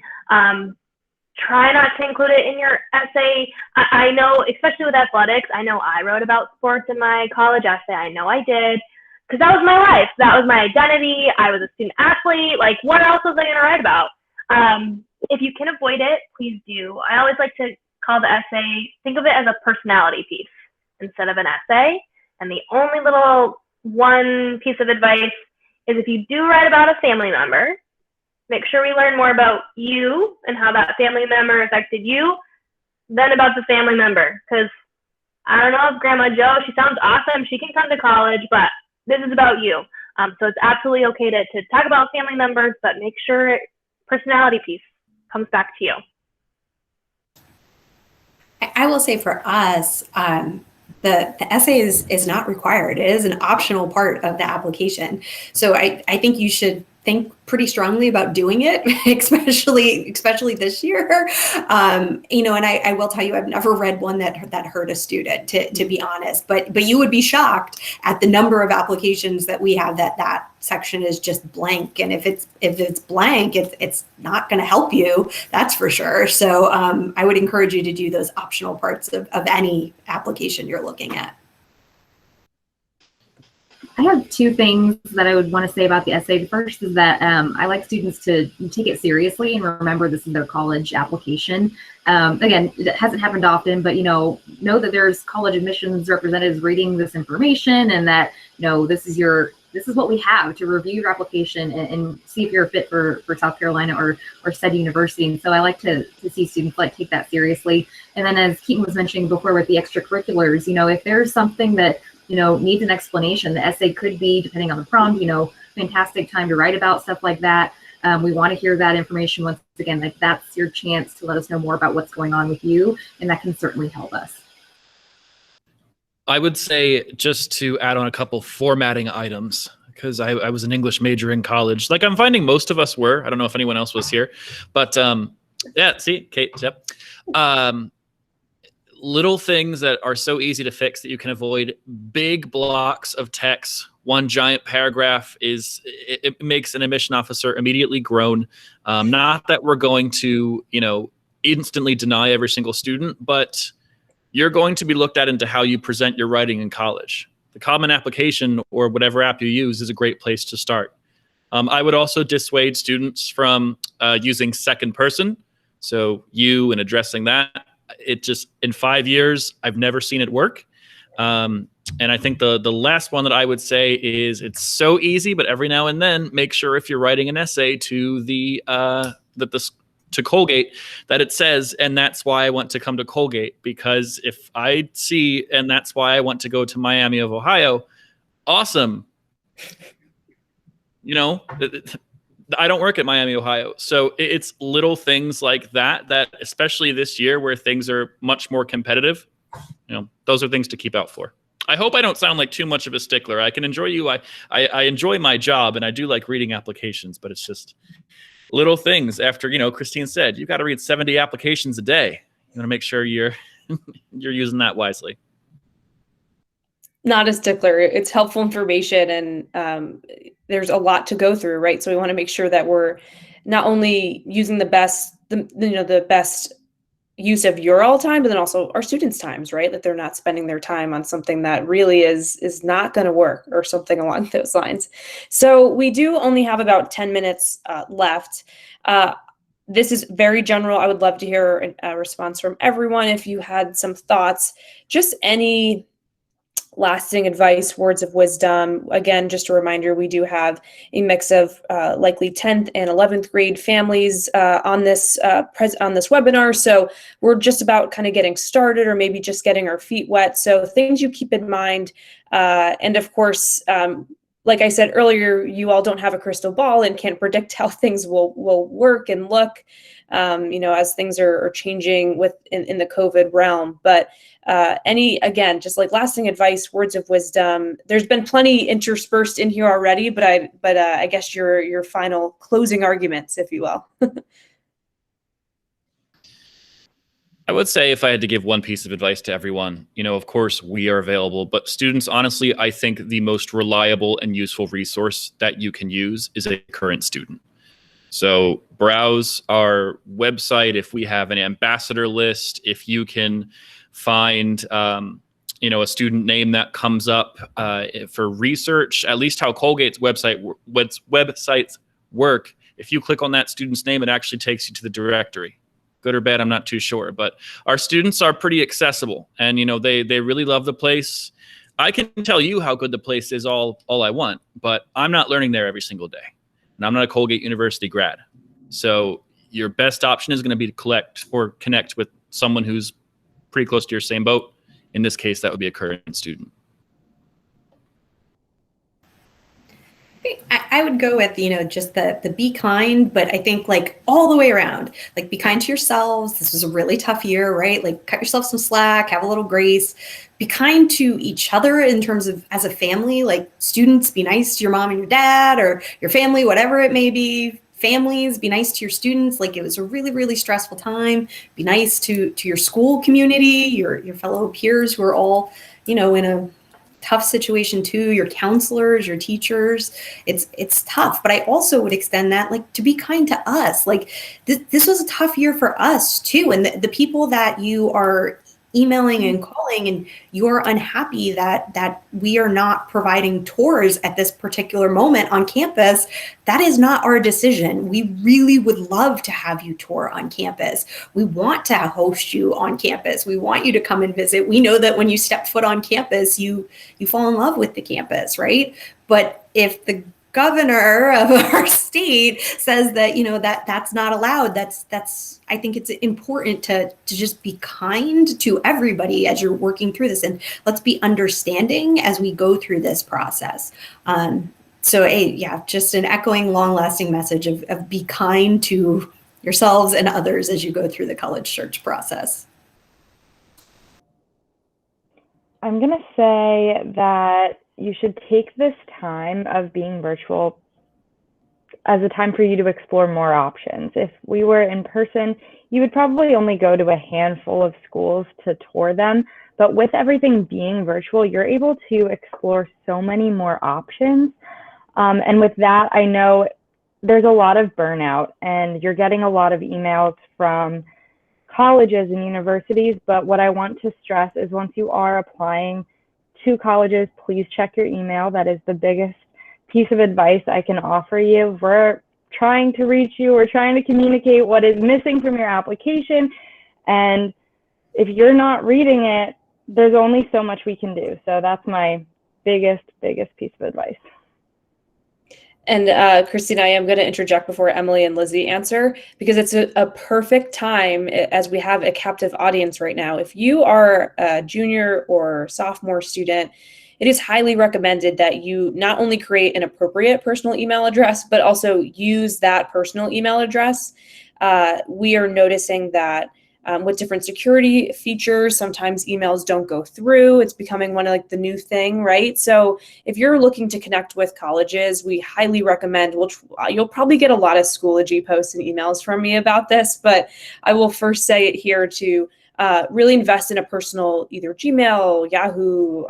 try not to include it in your essay. I know, especially with athletics, I know I wrote about sports in my college essay. I know I did, because that was my life. That was my identity. I was a student athlete. Like, what else was I going to write about? If you can avoid it, please do. I always like to call the essay, think of it as a personality piece instead of an essay. And the only little one piece of advice is, if you do write about a family member, make sure we learn more about you and how that family member affected you than about the family member. Because I don't know if Grandma Joe, she sounds awesome, she can come to college, but this is about you. So it's absolutely okay to talk about family members, but make sure personality piece comes back to you. I will say for us, the essay is not required. It is an optional part of the application. So I think you should think pretty strongly about doing it, especially this year. You know, and I will tell you, I've never read one that hurt a student, to be honest. But you would be shocked at the number of applications that we have that section is just blank. And if it's blank, it's not going to help you. That's for sure. So I would encourage you to do those optional parts of any application you're looking at. I have two things that I would want to say about the essay. The first is that I like students to take it seriously and remember this is their college application. Again, it hasn't happened often, but know that there's college admissions representatives reading this information, and that this is what we have to review your application and see if you're a fit for South Carolina or said university. And so I like to see students take that seriously. And then, as Keaton was mentioning before with the extracurriculars, if there's something that needs an explanation, the essay could be, depending on the prompt, fantastic time to write about stuff like that. We want to hear that information. Once again, that's your chance to let us know more about what's going on with you, and that can certainly help us. I would say, just to add on a couple formatting items, because I was an English major in college, like I'm finding most of us were. I don't know if anyone else was here, but yeah, see, Kate, yep. Little things that are so easy to fix that you can avoid big blocks of text. One giant paragraph it makes an admission officer immediately groan. Not that we're going to, instantly deny every single student, but you're going to be looked at into how you present your writing in college. The Common Application, or whatever app you use, is a great place to start. I would also dissuade students from using second person. So you and addressing that. It just, in 5 years, I've never seen it work. And I think the last one that I would say is, it's so easy, but every now and then, make sure if you're writing an essay to to Colgate, that it says, and that's why I want to come to Colgate. Because if I see, and that's why I want to go to Miami of Ohio, awesome. I don't work at Miami, Ohio. So it's little things like that, especially this year where things are much more competitive, those are things to keep out for. I hope I don't sound like too much of a stickler. I can enjoy you. I enjoy my job, and I do like reading applications, but it's just little things. After, Christine said, you've got to read 70 applications a day. You want to make sure you're using that wisely. Not a stickler. It's helpful information, and there's a lot to go through, right? So we want to make sure that we're not only using the best use of your all time, but then also our students' times, right? That they're not spending their time on something that really is not going to work, or something along those lines. So we do only have about 10 minutes left. This is very general. I would love to hear a response from everyone. If you had some thoughts, just any lasting advice, words of wisdom. Again, just a reminder, we do have a mix of likely 10th and 11th grade families on this webinar. So we're just about kind of getting started, or maybe just getting our feet wet. So things you keep in mind. And of course, like I said earlier, you all don't have a crystal ball and can't predict how things will work and look, as things are changing in the COVID realm. But again, just like lasting advice, words of wisdom. There's been plenty interspersed in here already, but I guess your final closing arguments, if you will. I would say, if I had to give one piece of advice to everyone, of course we are available, but students, honestly, I think the most reliable and useful resource that you can use is a current student. So browse our website. If we have an ambassador list, if you can find, a student name that comes up for research, at least how Colgate's websites work. If you click on that student's name, it actually takes you to the directory. Good or bad, I'm not too sure, but our students are pretty accessible, and they really love the place. I can tell you how good the place is all I want, but I'm not learning there every single day, and I'm not a Colgate University grad. So your best option is going to be to connect with someone who's pretty close to your same boat. In this case, that would be a current student. I would go with, just the be kind, but I think like all the way around, like be kind to yourselves. This was a really tough year, right? Like cut yourself some slack, have a little grace, be kind to each other in terms of as a family, like students, be nice to your mom and your dad or your family, whatever it may be. Families, be nice to your students. Like it was a really, really stressful time. Be nice to your school community, your fellow peers who are all, in a tough situation too, your counselors, your teachers. It's tough, but I also would extend that like to be kind to us. Like this was a tough year for us too. And the people that you are emailing and calling and you're unhappy that we are not providing tours at this particular moment on campus, that is not our decision. We really would love to have you tour on campus. We want to host you on campus. We want you to come and visit. We know that when you step foot on campus, you fall in love with the campus, right? But if the governor of our state says that that's not allowed, that's I think it's important to just be kind to everybody as you're working through this, and let's be understanding as we go through this process. Just an echoing long-lasting message of be kind to yourselves and others as you go through the college search process. I'm going to say that you should take this time of being virtual as a time for you to explore more options. If we were in person, you would probably only go to a handful of schools to tour them. But with everything being virtual, you're able to explore so many more options. And with that, I know there's a lot of burnout and you're getting a lot of emails from colleges and universities. But what I want to stress is once you are applying to colleges, please check your email. That is the biggest piece of advice I can offer you. We're trying to reach you. We're trying to communicate what is missing from your application. And if you're not reading it, there's only so much we can do. So that's my biggest piece of advice. And Christina, I am going to interject before Emily and Lizzie answer, because it's a perfect time as we have a captive audience right now. If you are a junior or sophomore student, it is highly recommended that you not only create an appropriate personal email address, but also use that personal email address. We are noticing that with different security features, sometimes emails don't go through. It's becoming one of like the new thing, right? So if you're looking to connect with colleges, we highly recommend, you'll probably get a lot of Schoology posts and emails from me about this, but I will first say it here to really invest in a personal, either Gmail, Yahoo,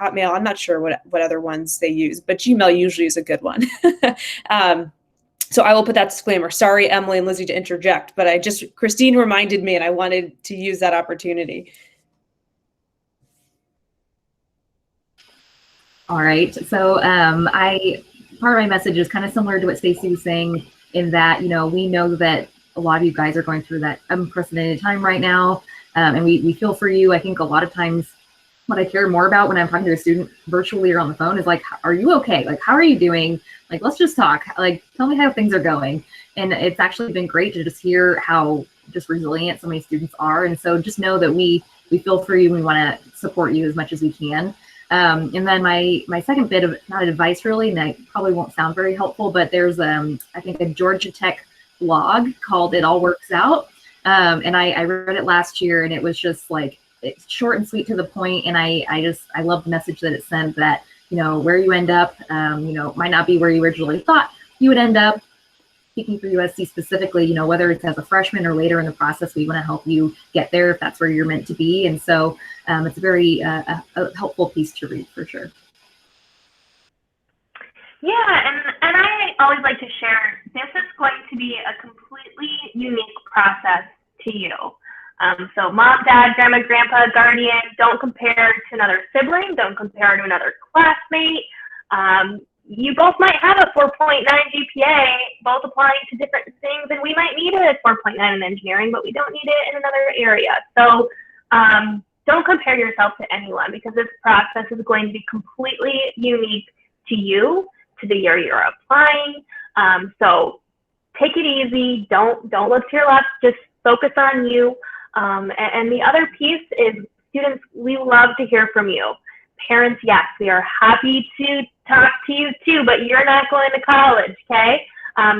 Hotmail. I'm not sure what other ones they use, but Gmail usually is a good one. So I will put that disclaimer. Sorry, Emily and Lizzie, to interject, but Christine reminded me and I wanted to use that opportunity. All right. So part of my message is kind of similar to what Stacey was saying, in that, we know that a lot of you guys are going through that unprecedented time right now. And we feel for you. I think a lot of times what I care more about when I'm talking to a student virtually or on the phone is like, are you okay? Like, how are you doing? Like, let's just talk. Like, tell me how things are going. And it's actually been great to just hear how just resilient so many students are. And so just know that we feel for you and we want to support you as much as we can. And then my second bit of, not advice really, and I probably won't sound very helpful, but there's I think a Georgia Tech blog called It All Works Out. And I read it last year, and it was just like, it's short and sweet to the point. And I love the message that it sent, that, where you end up, might not be where you originally thought you would end up. Speaking for USC specifically, whether it's as a freshman or later in the process, we want to help you get there if that's where you're meant to be. And so it's a very a helpful piece to read for sure. Yeah, and I always like to share, this is going to be a completely unique process to you. So mom, dad, grandma, grandpa, guardian, don't compare to another sibling, don't compare to another classmate. You both might have a 4.9 GPA, both applying to different things, and we might need a 4.9 in engineering, but we don't need it in another area. So don't compare yourself to anyone, because this process is going to be completely unique to you, to the year you're applying. So take it easy, don't look to your left, just focus on you. And the other piece is, students, we love to hear from you. Parents, yes, we are happy to talk to you too, but you're not going to college, okay?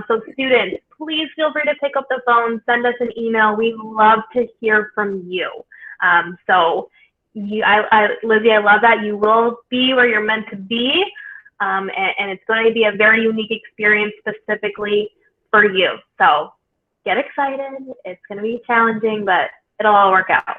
So students, please feel free to pick up the phone, send us an email. We love to hear from you. So Lizzie, I love that. You will be where you're meant to be, and it's going to be a very unique experience specifically for you. So get excited. It's going to be challenging, but it'll all work out.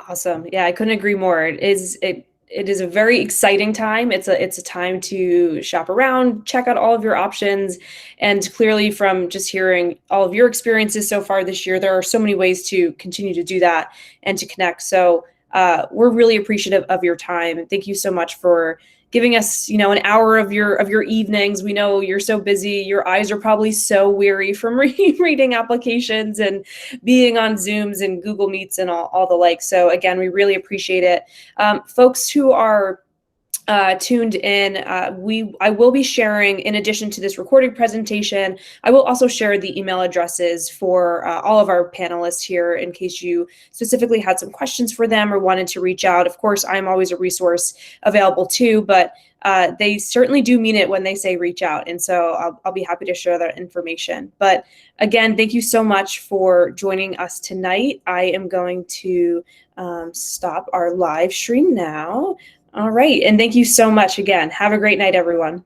Awesome. Yeah, I couldn't agree more. It is a very exciting time. It's a time to shop around, check out all of your options. And clearly, from just hearing all of your experiences so far this year, there are so many ways to continue to do that and to connect. So we're really appreciative of your time. And thank you so much for giving us, an hour of your evenings. We know you're so busy. Your eyes are probably so weary from reading applications and being on Zooms and Google Meets and all the like. So again, we really appreciate it. Folks who are tuned in, I will be sharing, in addition to this recorded presentation, I will also share the email addresses for all of our panelists here in case you specifically had some questions for them or wanted to reach out. Of course, I'm always a resource available too, but they certainly do mean it when they say reach out. And so I'll be happy to share that information. But again, thank you so much for joining us tonight. I am going to stop our live stream now. All right. And thank you so much again. Have a great night, everyone.